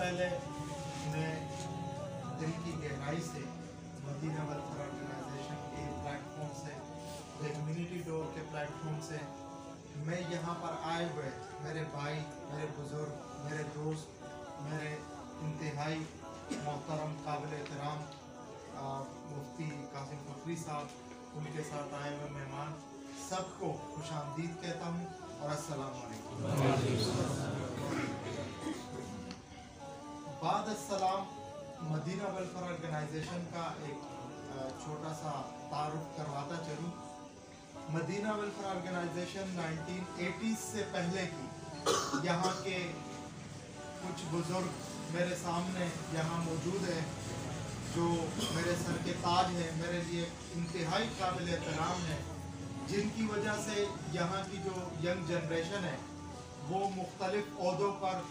पहले मैं दिल की गहराई से मदीना वेलफेयर ऑर्गेनाइजेशन के प्लेटफॉर्म से, एक कम्युनिटी डोर के प्लेटफॉर्म से मैं यहाँ पर आए हुए मेरे भाई, मेरे बुज़ुर्ग, मेरे दोस्त, मेरे इंतहाई मोहतरम काबिल एहतराम मुफ्ती कासिम फकरी साहब, उनके साथ आए हुए मेहमान सबको खुशामदीद कहता हूँ और अस्सलाम वालेकुम। बाद अस्सलाम, मदीना वेलफेयर ऑर्गेनाइजेशन का एक छोटा सा तारुफ करवाता चलूँ। मदीना वेलफेयर ऑर्गेनाइजेशन 1980 से पहले की यहाँ के कुछ बुज़ुर्ग मेरे सामने यहाँ मौजूद हैं जो मेरे सर के ताज हैं, मेरे लिए इंतहाई काबिल एहतराम है, जिनकी वजह से यहाँ की जो यंग जनरेशन है वो मुख्तलिफ ओहदों पर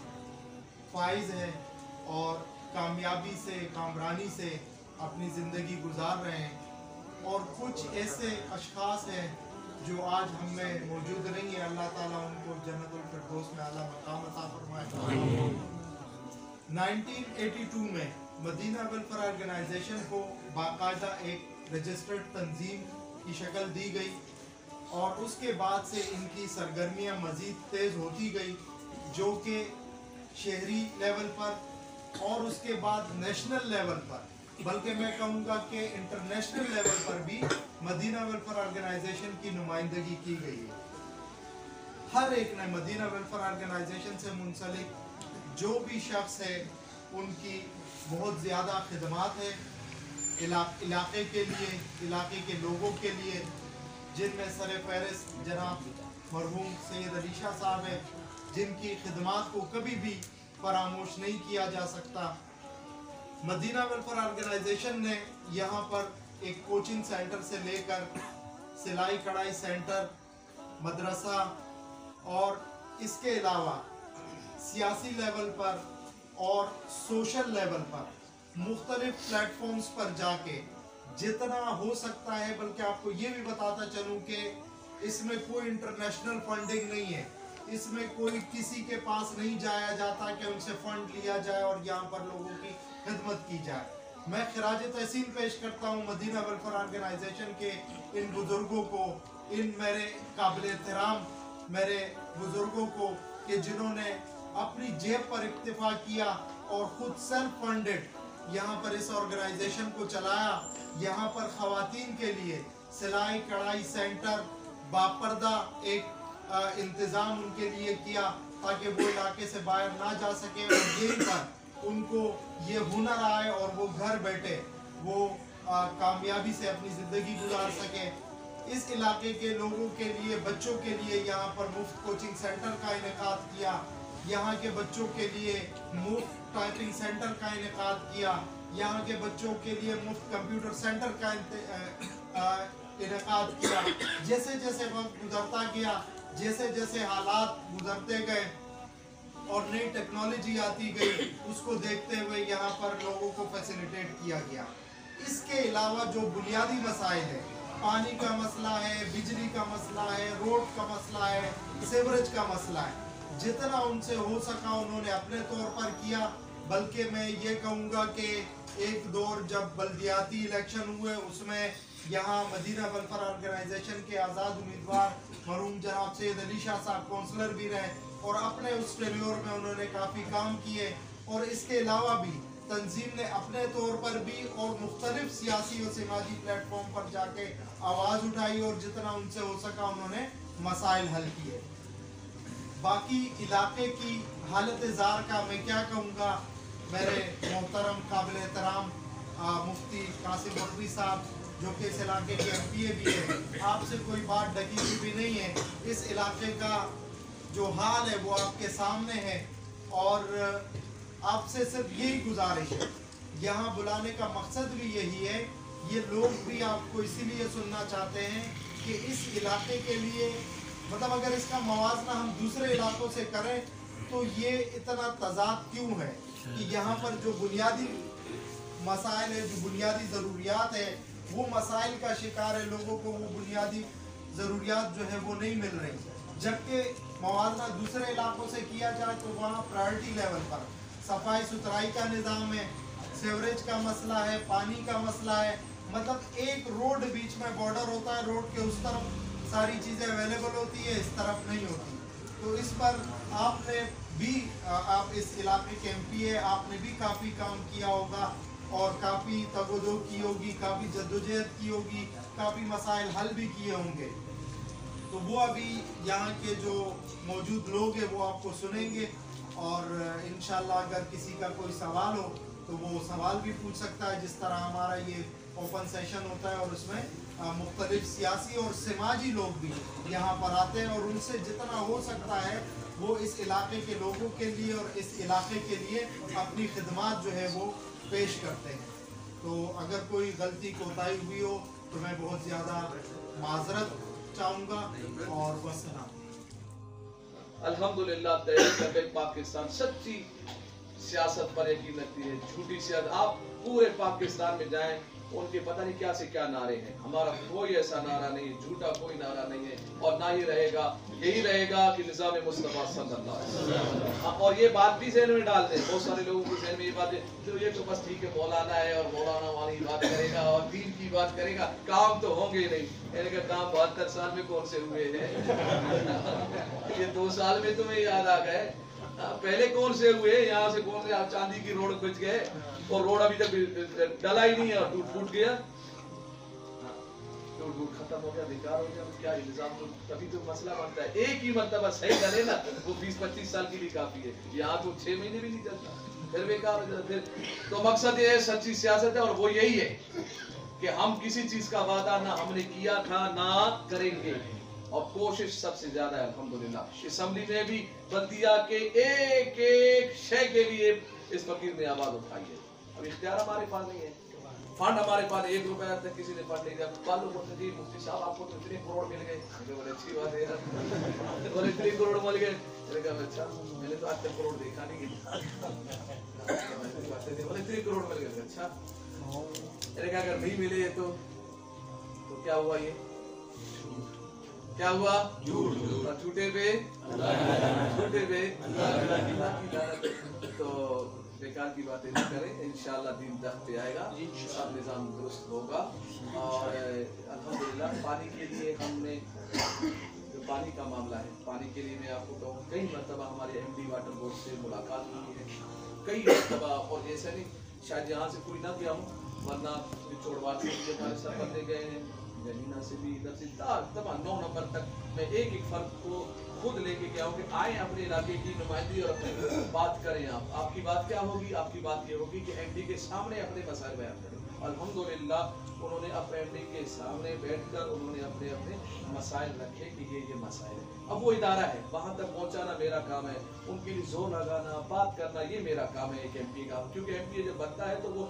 फाइज है और कामयाबी से, कामरानी से अपनी ज़िंदगी गुजार रहे हैं। और कुछ ऐसे अशख़ास हैं जो आज हम में मौजूद नहीं है, अल्लाह ताला उनको जन्नतुल फिरदौस में आला मकाम अता फरमाए। 1982 में मदीना वेलफेयर ऑर्गेनाइजेशन को बाकायदा एक रजिस्टर्ड तंजीम की शक्ल दी गई और उसके बाद से इनकी सरगर्मियाँ मज़ीद तेज़ होती गई, जो कि शहरी लेवल पर और उसके बाद नेशनल लेवल पर, बल्कि मैं कहूँगा कि इंटरनेशनल लेवल पर भी मदीना वेलफेयर ऑर्गेनाइजेशन की नुमाइंदगी की गई है। हर एक ने मदीना वेलफेयर ऑर्गेनाइजेशन से मुंसलिक जो भी शख्स है उनकी बहुत ज़्यादा खिदमात है इलाके के लिए, इलाके के लोगों के लिए, जिनमें सर फहरिस्त जनाब मरहूम सैयद अली शाह साहब है, जिनकी खिदमात को कभी भी फरामोश नहीं किया जा सकता। मदीना वेलफेयर ऑर्गेनाइजेशन ने यहाँ पर एक कोचिंग सेंटर से लेकर सिलाई कढ़ाई सेंटर, मदरसा और इसके अलावा सियासी लेवल पर और सोशल लेवल पर मुख्तलिफ प्लेटफॉर्म्स पर जाके जितना हो सकता है, बल्कि आपको ये भी बताता चलूँ कि इसमें कोई इंटरनेशनल फंडिंग नहीं है, इसमें कोई किसी के पास नहीं जाया जाता कि उनसे फंड लिया जाए और यहाँ पर लोगों की खिदमत की जाए। मैं खिराज तहसीन पेश करता हूँ मदीना वेलफेयर ऑर्गेनाइजेशन के इन बुज़ुर्गों को, इन मेरे काबिल एहतराम मेरे बुज़ुर्गों को कि जिन्होंने अपनी जेब पर इक्तिफा किया और ख़ुद सेल्फ फंडेड यहाँ पर इस ऑर्गेनाइजेशन को चलाया। यहाँ पर ख़वातीन के लिए सिलाई कढ़ाई सेंटर, बापर्दा एक इंतज़ाम उनके लिए किया ताकि वो इलाके से बाहर ना जा सके और यहीं पर उनको ये हुनर आए और वो घर बैठे वो कामयाबी से अपनी ज़िंदगी गुजार सके। इस इलाके के लोगों के लिए, बच्चों के लिए यहाँ पर मुफ्त कोचिंग सेंटर का इनेकाद किया, यहाँ के बच्चों के लिए मुफ्त टाइपिंग सेंटर का इनेकाद किया, यहाँ के बच्चों के लिए मुफ्त कंप्यूटर सेंटर का इनेकाद किया। जैसे जैसे वक्त गुजरता गया, जैसे जैसे हालात गुजरते गए और नई टेक्नोलॉजी आती गई, उसको देखते हुए यहाँ पर लोगों को फैसिलिटेट किया गया। इसके अलावा जो बुनियादी मसाइल है, पानी का मसला है, बिजली का मसला है, रोड का मसला है, सीवरेज का मसला है, जितना उनसे हो सका उन्होंने अपने तौर पर किया। बल्कि मैं ये कहूँगा कि एक दौर जब बल्दियाती इलेक्शन हुए उसमें यहाँ मदीना वेलफेयर ऑर्गेनाइजेशन के आज़ाद उम्मीदवार मरहूम जनाब सैयद अली शाह साहब काउंसलर भी रहे और अपने उस टेन्योर में उन्होंने काफ़ी काम किए। और इसके अलावा भी तंजीम ने अपने तौर पर भी और मुख्तलिफ सियासी और समाजी प्लेटफॉर्म पर जाके आवाज़ उठाई और जितना उनसे हो सका उन्होंने मसाइल हल किए। बाकी इलाके की हालत ज़ार का मैं क्या कहूँगा, मेरे मोहतरम काबिल एहतराम मुफ्ती कासिम फकरी साहब जो कि इस इलाके के MPA भी है, आपसे कोई बात ढकी हुई भी नहीं है। इस इलाके का जो हाल है वो आपके सामने है और आपसे सिर्फ यही गुजारिश है, यहाँ बुलाने का मकसद भी यही है, ये लोग भी आपको इसीलिए सुनना चाहते हैं कि इस इलाके के लिए, मतलब अगर इसका मवाजना हम दूसरे इलाकों से करें तो ये इतना तज़ाद क्यों है कि यहाँ पर जो बुनियादी मसाइल है, जो बुनियादी ज़रूरियात है, वो मसाइल का शिकार है, लोगों को वो बुनियादी ज़रूरियात जो है वो नहीं मिल रही। जबकि मवाजना दूसरे इलाकों से किया जाए तो वहाँ प्रायोरिटी लेवल पर सफाई सुथराई का निज़ाम है, सीवरेज का मसला है, पानी का मसला है। मतलब एक रोड बीच में बॉर्डर होता है, रोड के उस तरफ सारी चीज़ें अवेलेबल होती है, इस तरफ नहीं होती। तो इस पर आपने भी आप इस इलाके के MP है, आपने भी काफ़ी काम किया होगा और काफ़ी तगोदो की होगी, काफ़ी जद्दोजहद की होगी, काफ़ी मसाइल हल भी किए होंगे। तो वो अभी यहाँ के जो मौजूद लोग हैं वो आपको सुनेंगे और इंशाल्लाह अगर किसी का कोई सवाल हो तो वो सवाल भी पूछ सकता है, जिस तरह हमारा ये ओपन सेशन होता है और उसमें मुख्तलिफ सियासी और समाजी लोग भी यहाँ पर आते हैं और उनसे जितना हो सकता है वो इस इलाके के लोगों के लिए और इस इलाके के लिए अपनी खिदमत जो है वो पेश करते हैं। तो अगर कोई गलती कोताही हुई हो तो मैं बहुत ज़्यादा माजरत चाहूँगा और वसलाम। अल्हम्दुलिल्लाह तहरीक पाकिस्तान सच्ची सियासत पर यकीन रखती है, झूठी सियासत। आप पूरे पाकिस्तान में जाएं, उनके पता नहीं क्या से क्या नारे हैं। हमारा कोई ऐसा नारा नहीं है, झूठा कोई नारा नहीं है और ना ही रहेगा। यही रहेगा कि निज़ाम मुस्तफ़ा सल्लल्लाहु अलैहि वसल्लम। और ये बात भी ज़हन में डाल दें, बहुत सारे लोगों के ज़हन में ये बात है तो ये तो बस ठीक है मौलाना है और मौलाना वाली बात करेगा और दीन की बात करेगा, काम तो होंगे ही नहीं। यानी कि काम 72 साल में कौन से हुए हैं ये 2 साल में तुम्हें याद आ गए, पहले कौन से हुए? यहाँ से कौन से चांदी की रोड बच गए और रोड अभी तक डला ही नहीं है, टूट गया, टूट खत्म हो गया, बेकार हो गया। क्या इंतजाम? तो तभी तो मसला बनता है। एक ही मरतबा सही करे ना वो 20-25 साल के लिए काफी है। यहाँ तो 6 महीने भी नहीं चलता, फिर बेकार हो जाता। फिर तो मकसद ये है, सच्ची सियासत है और वो यही है कि हम किसी चीज का वादा ना हमने किया था ना करेंगे और कोशिश सबसे ज्यादा है अल्हम्दुलिल्लाह। असेंबली में भी बल्दिया के एक एक शय के लिए इस फकीर ने आवाज उठाई है। अब इख्तियार हमारे पास नहीं है, फंड हमारे पास 1 रुपया तक किसी ने फंड नहीं दिया। बालू बोलते जी मुफ्ती साहब आपको तो इतने करोड़ मिल गए, बोले अच्छी बात है यार, बोले 3 करोड़ मिल गए। मैंने कहा अच्छा, मैंने तो आज तक करोड़ देखा नहीं, बोले 3 करोड़ मिल गए। अच्छा, मैंने कहा अगर नहीं मिले तो क्या हुआ? ये क्या हुआ? झूठ। और झूठे पे तो बेकार की बातें नहीं करें। इंशाल्लाह दीन तख्त पे आएगा, सब निज़ाम दुरुस्त होगा। और अल्हम्दुलिल्लाह पानी के लिए हमने जो पानी का मामला है, पानी के लिए मैं आपको कहूँ कई मरतबा हमारे MD वाटर बोर्ड से मुलाकात हुई है, कई मरतबा। और जैसे नहीं शायद यहाँ से कोई ना गया हूँ, वरना छोड़वा से भी हमारे साथ बंदे गए हैं, जमीना से भी, इधर से तमाम 9 नंबर तक मैं एक एक फर्द को खुद लेके गया हूँ कि आए अपने इलाके की नुमाइंदगी और अपनी बात करें। आपकी बात क्या होगी? आपकी बात ये होगी कि MD के सामने अपने मसाइल बयान करें। अल्हम्दुलिल्लाह उन्होंने अपने MD के सामने बैठकर उन्होंने अपने अपने मसाइल रखे कि ये मसाइल है। अब वो इदारा है, वहाँ तक पहुँचाना मेरा काम है, उनके लिए जोर लगाना, बात करना ये मेरा काम है एक MP का। क्योंकि MP जब बनता है तो वो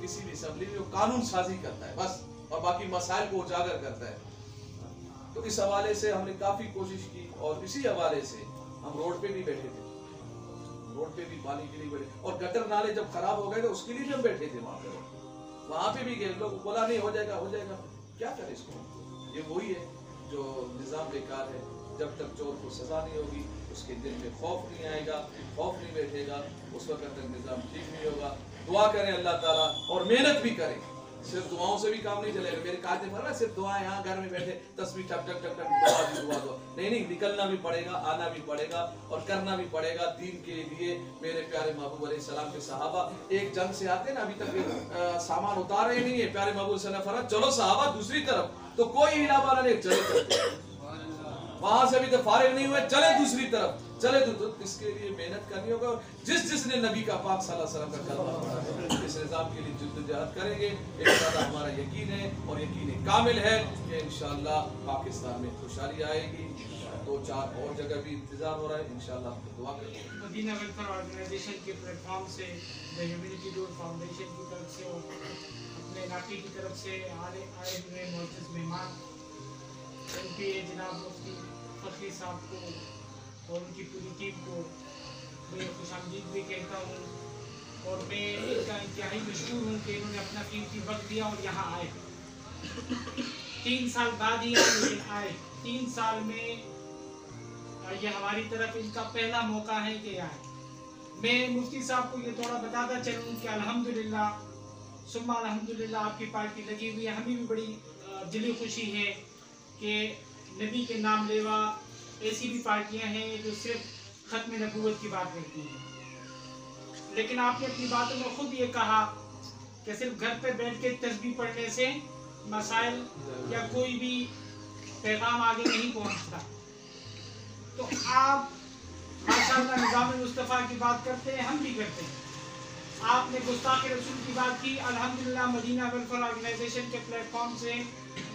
किसी भी असेंबली में कानून साजी करता है बस, और बाकी मसाइल को उजागर करता है। तो इस हवाले से हमने काफी कोशिश की और इसी हवाले से हम रोड पे भी बैठे थे, रोड पे भी पानी के लिए बैठे, और गटर नाले जब खराब हो गए तो उसके लिए भी हम बैठे थे वहाँ पे भी गए। लोग बोला नहीं हो जाएगा, क्या करे इसको? ये वही है जो निज़ाम बेकार है। जब तक चोर को सजा नहीं होगी, उसके दिल में खौफ नहीं आएगा, खौफ नहीं बैठेगा, उस वक्त तक निज़ाम ठीक नहीं होगा। दुआ करें अल्लाह ताला और मेहनत भी करें। सिर्फ दुआओं से भी काम नहीं चलेगा। मेरे काते फरमा सिर्फ दुआ यहाँ घर में बैठे तस्वीर टक टक टक टक दुआ नहीं, निकलना भी पड़ेगा, आना भी पड़ेगा और करना भी पड़ेगा दीन के लिए। मेरे प्यारे महबूब अलैहिस्सलाम के सहाबा एक जंग से आते ना, अभी तक सामान उतार रहे नहीं है, प्यारे महबूब सल्लल्लाहु अलैहि वसल्लम चलो सहाबा दूसरी तरफ, तो कोई हिला वाला नहीं, चले वहां से भी तो फारिग नहीं हुए, चले दूसरी तरफ, चले तो इसके लिए मेहनत करनी होगा। जिसने नबी का पाक सल्लल्लाहु अलैहि वसल्लम का कलमा पढ़ा है, इस निज़ाम के लिए जद्दोजहद करेंगे। इंशाअल्लाह हमारा यकीन है और यकीन कामिल है कि इंशाअल्लाह पाकिस्तान में खुशहाली आएगी। 2-4 और जगह भी इंतजार हो रहा है, इंशाअल्लाह दुआ करें। मदीना वेलफेयर ऑर्गेनाइजेशन के प्लेटफॉर्म से द ह्यूमैनिटी डोर फाउंडेशन की तरफ से अपने इलाके की तरफ से आए हुए मोअज़्ज़िज़ मेहमान MP जनाब मुफ्ती फखरी साहब को और उनकी पूरी टीम को मैं खुशामदीद भी कहता हूँ और मैं इनका इंतहाई मशहूर हूँ कि इन्होंने अपना कीमती वक्त दिया और यहाँ आए। 3 साल बाद ही लेकिन आए। 3 साल में ये हमारी तरफ इनका पहला मौका है कि आए। मैं मुफ्ती साहब को ये थोड़ा बताता चलूँ कि अल्हम्दुलिल्लाह सुम्मा अल्हम्दुलिल्लाह आपकी पार्टी लगी हुई है। हमें भी बड़ी दिली खुशी है कि नबी के नाम लेवा ऐसी भी पार्टियां हैं जो सिर्फ ख़त्म नबूवत की बात करती हैं, लेकिन आपने अपनी बातों में खुद ये कहा कि सिर्फ घर पे बैठ के तस्बीह पढ़ने से मसाइल या कोई भी पैगाम आगे नहीं पहुंचता। तो आप माशाअल्लाह निज़ाम मुस्तफ़ा की बात करते हैं, हम भी करते हैं। आपने गुस्ताख रसूल की बात की। अल्हम्दुलिल्लाह मदीना वेलफेयर ऑर्गेनाइजेशन के प्लेटफॉर्म से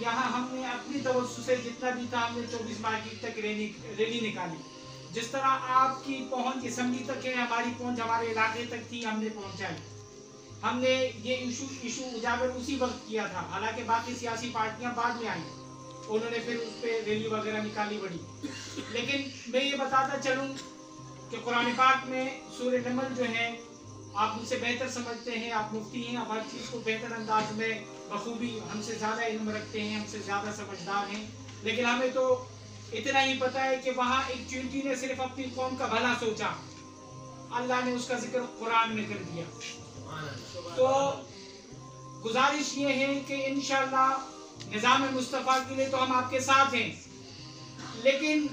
यहाँ हमने अपनी तवज्जो से जितना भी था हमने 24 मार्च तक रैली निकाली। जिस तरह आपकी पहुंच असम्बली तक है, हमारी पहुंच हमारे इलाके तक थी, हमने पहुंचाई। हमने ये इशू उजागर उसी वक्त किया था, हालांकि बाकी सियासी पार्टियां बाद में आई, उन्होंने फिर उस पर रैली वगैरह निकाली बड़ी। लेकिन मैं ये बताता चलूँ कि कुरान पाक में सूरह नमल जो है, आप मुझसे बेहतर समझते हैं, आप मुफ्ती हैं, आप हर चीज़ को बेहतर अंदाज में बखूबी हमसे ज़्यादा इल्म रखते हैं, हमसे ज़्यादा समझदार हैं, लेकिन हमें तो इतना ही पता है कि वहाँ एक चींटी ने सिर्फ अपनी कौम का भला सोचा, अल्लाह ने उसका जिक्र कुरान में कर दिया। तो गुजारिश ये है कि इंशाअल्लाह निज़ाम मुस्तफ़ा के लिए तो हम आपके साथ हैं, लेकिन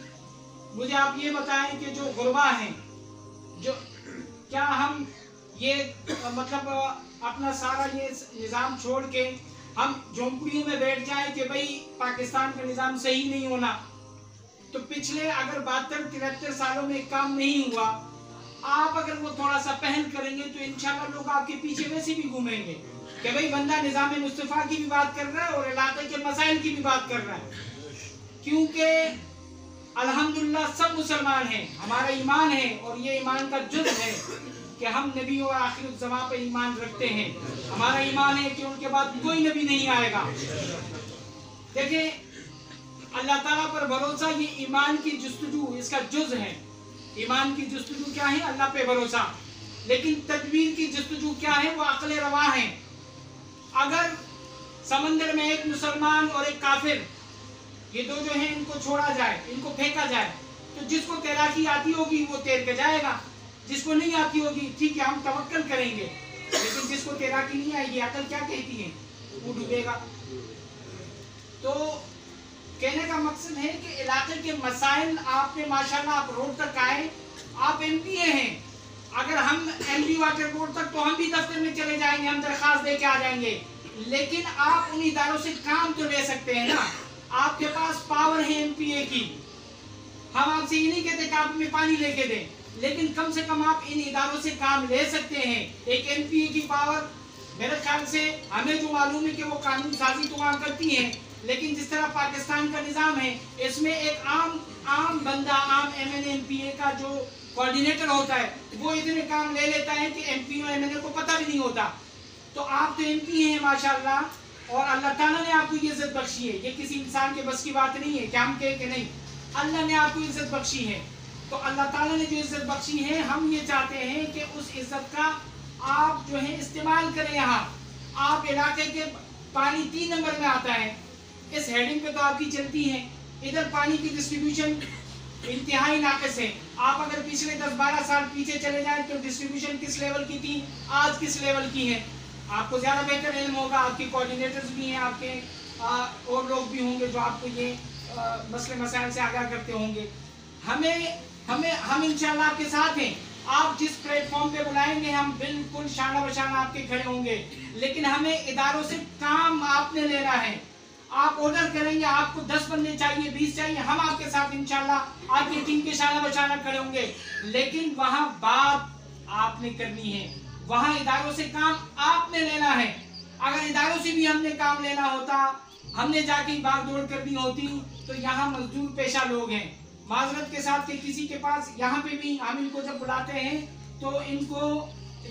मुझे आप ये बताएं कि जो गुरबा हैं, जो क्या हम ये मतलब अपना सारा ये निज़ाम छोड़ के हम झोंपड़ियों में बैठ जाएं कि भाई पाकिस्तान का निज़ाम सही नहीं होना? तो पिछले अगर 72-73 सालों में काम नहीं हुआ, आप अगर वो थोड़ा सा पहल करेंगे तो इंशाल्लाह लोग आपके पीछे वैसे भी घूमेंगे कि भाई बंदा निज़ाम मुस्तफ़ा की भी बात कर रहा है और इलाके के मसाइल की भी बात कर रहा है। क्योंकि अल्हम्दुलिल्लाह सब मुसलमान हैं, हमारा ईमान है और ये ईमान का जुज़ है कि हम नबी और आखिर ज़मां पे ईमान रखते हैं। हमारा ईमान है कि उनके बाद कोई नबी नहीं आएगा। देखिए, अल्लाह ताला पर भरोसा ये ईमान की जुस्तजू, इसका जुज़ है। ईमान की जुस्तजू क्या है? अल्लाह पे भरोसा। लेकिन तदबीर की जुस्तजू क्या है? वो अक्ल रवा है। अगर समंदर में एक मुसलमान और एक काफिर, ये दो जो हैं, इनको छोड़ा जाए, इनको फेंका जाए, तो जिसको तैराकी आती होगी वो तैर के जाएगा, जिसको नहीं आती होगी ठीक है हम तवक्कल करेंगे, लेकिन जिसको तैराकी नहीं आएगी, अकल क्या कहती है, वो डूबेगा। तो कहने का मकसद है कि इलाके के मसाइल आपने माशाल्लाह आप रोड तक आए, आप एमपीए हैं, अगर हम एमपी वाटर बोर्ड तक तो हम भी दफ्तर में चले जाएंगे, हम दरखास्त दे के आ जाएंगे, लेकिन आप उन इदारों से काम तो ले सकते हैं ना। आपके पास पावर है एमपीए की, हम आपसे ये नहीं कहते कि आप हमें पानी लेके दें, लेकिन कम से कम आप इन इदारों से काम ले सकते हैं। एक एमपीए की पावर मेरे ख्याल से हमें जो मालूम है कि वो कानून साजी तो काम करती हैं, लेकिन जिस तरह पाकिस्तान का निज़ाम है, इसमें एक आम बंदा, आम एमएनए एमपीए का जो कोऑर्डिनेटर होता है, वो इतने काम ले लेता है कि एमपी और एमएनए को पता भी नहीं होता। तो आप तो एमपी हैं माशाल्लाह, और अल्लाह ताला ने आपको ये इज्जत बख्शी है। ये किसी इंसान के बस की बात नहीं है कि हम कहें कि नहीं, अल्लाह ने आपको इज्जत बख्शी है। तो अल्लाह ताला ने जो इज्जत बख्शी है, हम ये चाहते हैं कि उस इज्जत का आप जो है इस्तेमाल करें। यहाँ आप इलाके के पानी 3 नंबर में आता है, इस हेडिंग पे तो आपकी चलती है, इधर पानी की डिस्ट्रीब्यूशन इंतहाई नाक़िस है। आप अगर पिछले 10-12 साल पीछे चले जाएं तो डिस्ट्रीब्यूशन किस लेवल की थी, आज किस लेवल की है, आपको ज़्यादा बेहतर इल्म होगा। आपके कोऑर्डिनेटर्स भी हैं, आपके और लोग भी होंगे जो आपको ये मसले मसाइल से आगाह करते होंगे। हम इंशाल्लाह आपके साथ हैं। आप जिस प्लेटफॉर्म पे बुलाएंगे हम बिल्कुल शाना बशाना आपके खड़े होंगे, लेकिन हमें इदारों से काम आपने लेना है। आप ऑर्डर करेंगे, आपको 10 बंदे चाहिए, 20 चाहिए, हम आपके साथ इंशाल्लाह आपकी टीम के शाना बशाना खड़े होंगे, लेकिन वहाँ बात आपने करनी है, वहाँ इदारों से काम आपने लेना है। अगर इदारों से भी हमने काम लेना होता, हमने जाके भाग दौड़ करनी होती, तो यहाँ मजदूर पेशा लोग हैं, माजरत के साथ कि किसी के पास यहाँ पे भी हम इनको जब बुलाते हैं तो इनको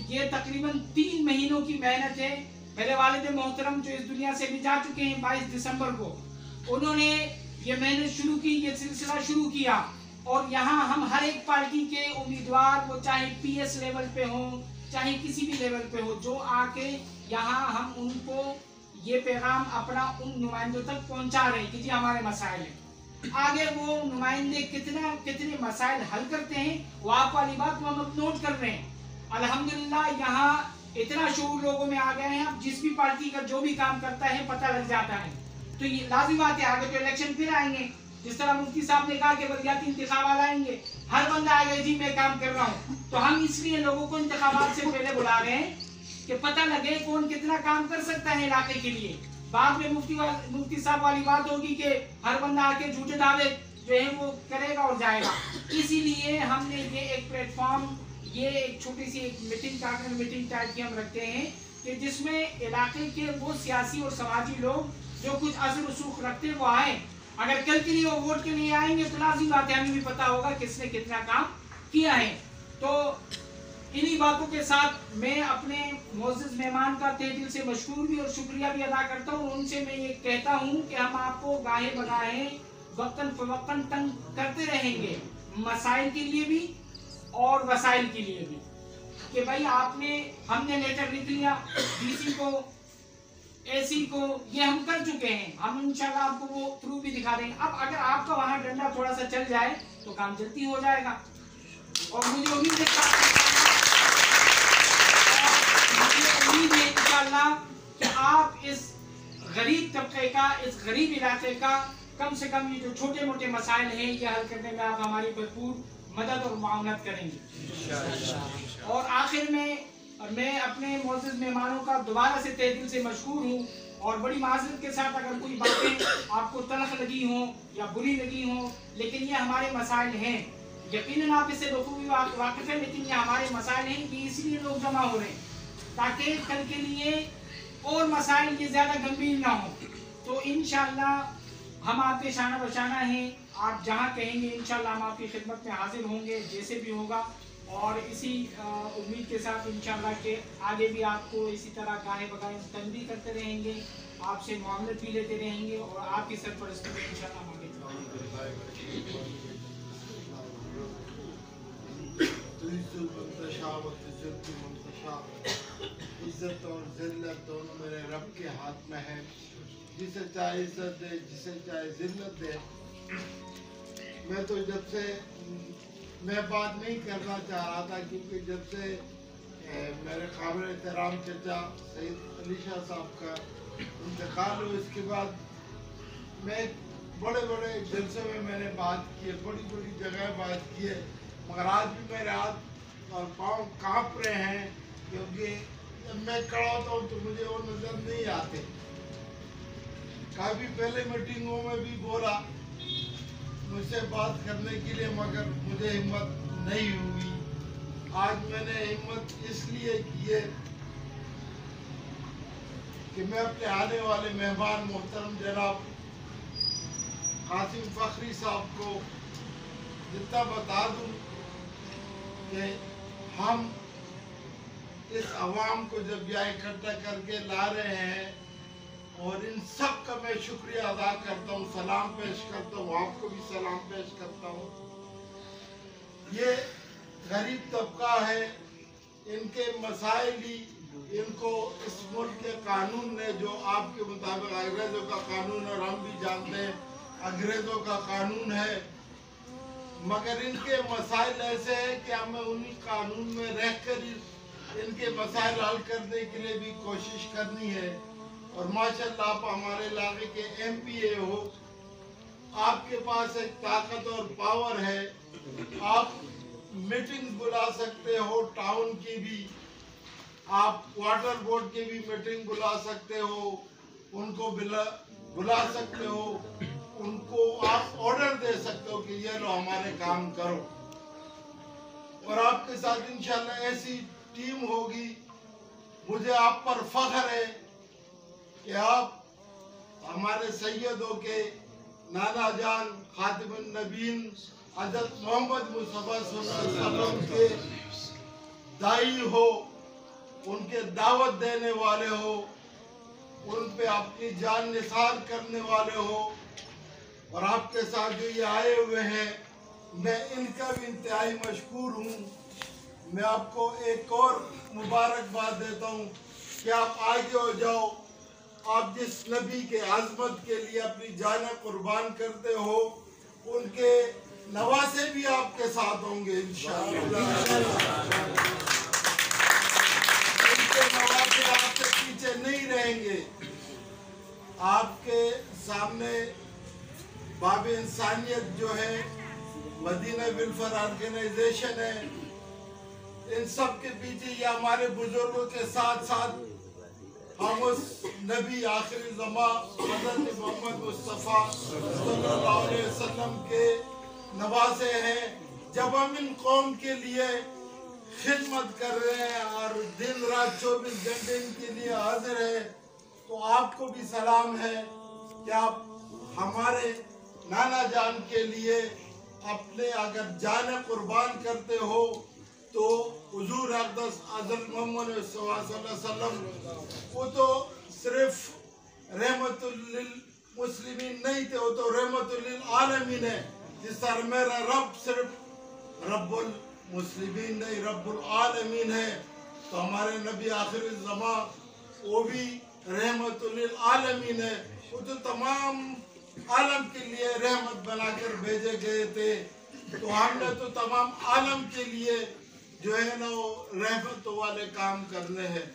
ये तकरीबन 3 महीनों की मेहनत है। मेरे वालिद मोहतरम जो इस दुनिया से भी जा चुके हैं 22 दिसंबर को, उन्होंने ये मेहनत शुरू की, ये सिलसिला शुरू किया, और यहाँ हम हर एक पार्टी के उम्मीदवार, वो चाहे पीएस लेवल पे हो, चाहे किसी भी लेवल पे हो, जो आके यहाँ हम उनको ये पैगाम अपना उन नुमाइंदों तक पहुँचा रहे हैं कि जी हमारे मसाइल हैं। आगे वो नुमाइंदे कितने मसाइल हल करते हैं, वो आप वाली बात को हम अब नोट कर रहे हैं। अल्हम्दुलिल्लाह यहाँ इतना शऊर लोगों में आ गए हैं, अब जिस भी पार्टी का जो भी काम करता है पता लग जाता है। तो ये लाजिम बात है, आगे तो इलेक्शन फिर आएंगे, जिस तरह मुफ्ती साहब ने कहा कि बलदियाती इंतखाबात आएंगे, हर बंदा आएगा जी मैं काम कर रहा हूँ। तो हम इसलिए लोगों को इंतखाबात से पहले बुला रहे हैं कि पता लगे कौन कितना काम कर सकता है इलाके के लिए। बाद में मुफ्ती साहब वाली बात होगी कि हर बंदा आके झूठे दावे जो है वो करेगा और जाएगा। इसीलिए हमने ये एक प्लेटफॉर्म, ये एक छोटी सी एक मीटिंग टाइप की हम रखते हैं कि जिसमें इलाके के वो सियासी और समाजी लोग जो कुछ असर रसूख रखते वो आए। अगर कल के लिए वो वोट के लिए आएंगे तो लाजिम बात है हमें भी पता होगा किसने कितना काम किया है। तो इन्हीं बातों के साथ मैं अपने मोअज़्ज़िज़ मेहमान का तहे दिल से मशकूर भी और शुक्रिया भी अदा करता हूँ। उनसे मैं ये कहता हूँ कि हम आपको गाहे बगाहे वक्तन फवक्तन तंग करते रहेंगे, मसाइल के लिए भी और वसाइल के लिए भी, कि भाई हमने लेटर लिख लिया डीसी को, एसी को, ये हम कर चुके हैं, हम इंशाल्लाह आपको वो थ्रू भी दिखा देंगे। अब अगर आपका वहाँ डंडा थोड़ा सा चल जाए तो काम जल्दी हो जाएगा। और मुझे उम्मीद है इंशाल्लाह कि आप इस गरीब तबके का, इस गरीब इलाके का कम से कम ये जो छोटे मोटे मसाइल हैं ये हल करने में आप हमारी भरपूर मदद और मावनत करेंगे। और आखिर में मैं अपने मोअज़्ज़िज़ मेहमानों का दोबारा से तहे दिल से मशकूर हूँ और बड़ी माज़रत के साथ अगर कोई बातें आपको तलख लगी हों या बुरी लगी हों, लेकिन ये हमारे मसाइल हैं, यकीनन आप इससे बखूबी वाकिफ़ हैं, लेकिन ये हमारे मसाइल हैं कि इसलिए लोग जमा हो रहे हैं ताकि कल के लिए और मसाइल ये ज़्यादा गंभीर ना हो। तो इंशाअल्लाह हम आपके शाना बशाना हैं, आप जहाँ कहेंगे इंशाअल्लाह हम आपकी खिदमत में हाजिर होंगे जैसे भी होगा। और इसी उम्मीद के साथ इंशाअल्लाह के आगे भी आपको इसी तरह गाहे बगाहे तंग भी करते रहेंगे, आपसे मामलत भी लेते रहेंगे और आपकी सरपरस्ती में इंशाअल्लाह हम आगे इज्जत और जिल्लत दोनों मेरे रब के हाथ में है, जिसे चाहे इज्जत दे, जिसे चाहे जिल्लत दे। मैं तो जब से मैं बात नहीं करना चाह रहा था क्योंकि जब से मेरे काबिल एहतराम चचा सैयद अली शाह साहब का इंतकाल हुआ, इसके बाद मैं बड़े बड़े जलसों में मैंने बात की है, बड़ी बड़ी जगह बात की है, मगर आज भी मेरे हाथ और पाँव काँप रहे हैं क्योंकि जब मैं खड़ा होता हूँ तो मुझे वो नजर नहीं आते। काफ़ी पहले मीटिंगों में भी बोला मुझसे बात करने के लिए, मगर मुझे हिम्मत नहीं हुई। आज मैंने हिम्मत इसलिए की है कि मैं अपने आने वाले मेहमान मोहतरम जनाब कासिम फखरी साहब को जितना बता दूं कि हम इस आवाम को जब यहाँ इकट्ठा करके ला रहे हैं और इन सब का मैं शुक्रिया अदा करता हूँ, सलाम पेश करता हूँ, आपको भी सलाम पेश करता हूँ। ये गरीब तबका है, इनके मसाइल ही इनको इस मुल्क के कानून ने, जो आपके मुताबिक अंग्रेज़ों का कानून और हम भी जानते हैं अंग्रेज़ों का कानून है, मगर इनके मसाइल ऐसे हैं कि हमें उन्हीं कानून में रहकर ही इनके मसाइल हल करने के लिए भी कोशिश करनी है। और माशाल्लाह आप हमारे इलाके के MPA हो, आपके पास एक ताकत और पावर है, आप मीटिंग बुला सकते हो, टाउन की भी, आप वाटर बोर्ड की भी मीटिंग बुला सकते हो, उनको बुला सकते हो, उनको आप ऑर्डर दे सकते हो कि ये लो हमारे काम करो। और आपके साथ इंशाल्लाह ऐसी टीम होगी, मुझे आप पर फख्र है कि आप हमारे सैयदों के नाना जान खातिमुन नबीन हज़रत मोहम्मद मुस्तफ़ा सल्लल्लाहु अलैहि वसल्लम के दाई हो, उनके दावत देने वाले हो, उन पे अपनी जान निसार करने वाले हो। और आपके साथ जो ये आए हुए हैं, मैं इनका भी इंतहाई मशकूर हूँ। मैं आपको एक और मुबारकबाद देता हूँ कि आप आगे हो जाओ। आप जिस नबी के आज़मत के लिए अपनी जान कुर्बान करते हो, उनके नवासे भी आपके साथ होंगे इंशाअल्लाह। उनके नवासे आपके पीछे नहीं रहेंगे। आपके सामने बाब इंसानियत जो है, मदीना वेलफेयर ऑर्गेनाइजेशन है, इन सब के पीछे ये हमारे बुजुर्गों के साथ साथ हम उस नबी आखिरी ज़मा हज़रत मोहम्मद मुस्तफ़ा सल्लल्लाहु अलैहि वसल्लम के नवासे हैं। जब हम इन कौम के लिए खिदमत कर रहे हैं और दिन रात 24 घंटे इनके लिए हाजिर है, तो आपको भी सलाम है कि आप हमारे नाना जान के लिए अपने अगर जान कुर्बान करते हो तो हुजूर अक़दस हज़रत मोहम्मद सल्लल्लाहु अलैहि वसल्लम वो तो सिर्फ रहमतुल लिल मुस्लिमीन नहीं थे, वो तो रहमतुल लिल आलमीन है। जिस तरह मेरा रब सिर्फ रब्बुल मुस्लिमीन नहीं रब्बुल आलमीन है, तो हमारे नबी आखिर ज़मा वो भी रहमतुल लिल आलमीन है। वो तो तमाम आलम के लिए रहमत बनाकर भेजे गए थे, तो हमने तो तमाम आलम के लिए जो है ना वो रहमत वाले काम करने हैं।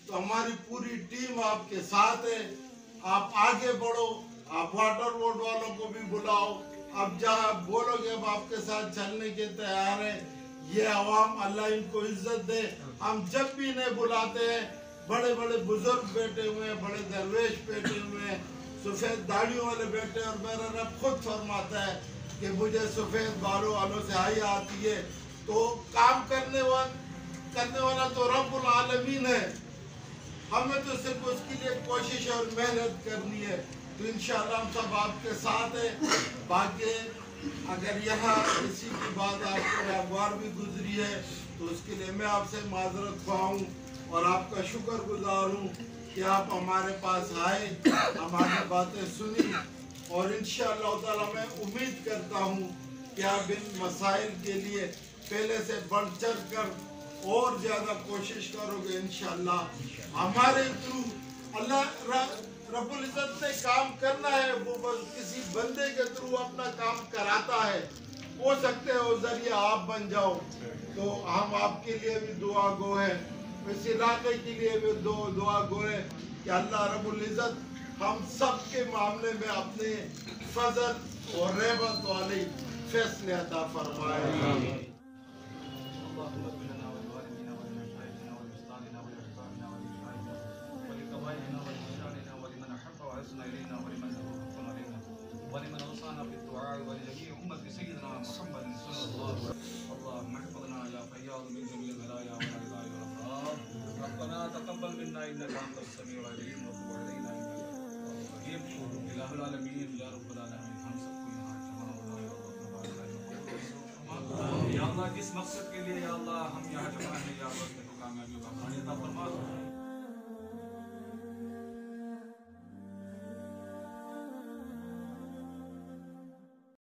तो हमारी पूरी टीम आपके साथ है। आप आगे बढ़ो, आप वाटर बोर्ड वालों को भी बुलाओ, अब जहाँ बोलोगे अब आपके साथ चलने के तैयार है। ये अवाम अल्लाह इनको इज्जत दे। हम जब भी इन्हें बुलाते हैं, बड़े बड़े बुजुर्ग बैठे हुए हैं, बड़े दरवेश बैठे हुए हैं, सफ़ेद दाढ़ियों वाले बैठे हैं, और मेरा रब खुद फरमाता है कि मुझे सफ़ेद बालों वालों से हाई आती है। तो काम करने वाला तो रब्बुल आलमीन है, हमें तो सिर्फ उसके लिए कोशिश और मेहनत करनी है। तो इंशाअल्लाह हम सब आपके साथ हैं। बाकी अगर यहाँ किसी की बात आपको अखबार भी गुजरी है तो उसके लिए मैं आपसे माजरत ख्वाह हूँ और आपका शुक्रगुजार हूँ कि आप हमारे पास आए, हमारी बातें सुनी, और इंशाअल्लाह ताला मैं उम्मीद करता हूँ कि आप इन मसाइल के लिए पहले से बढ़ चढ़ कर और ज़्यादा कोशिश करोगे इंशाअल्लाह। हमारे थ्रू अल्लाह रब्बुल इज़्ज़त ने काम करना है, वो बस किसी बंदे के थ्रू अपना काम कराता है। हो सकते है उस जरिए आप बन जाओ, तो हम आपके लिए भी दुआ गो है, इस इलाके के लिए भी दुआ गो है कि अल्लाह रब्बुल इज़्ज़त हम सब के मामले में अपने फजल और रहमत वाले फैसले अता फरमाए। जिस मकसद के लिए या अल्लाह हम यहाँ जमा हैं या अल्लाह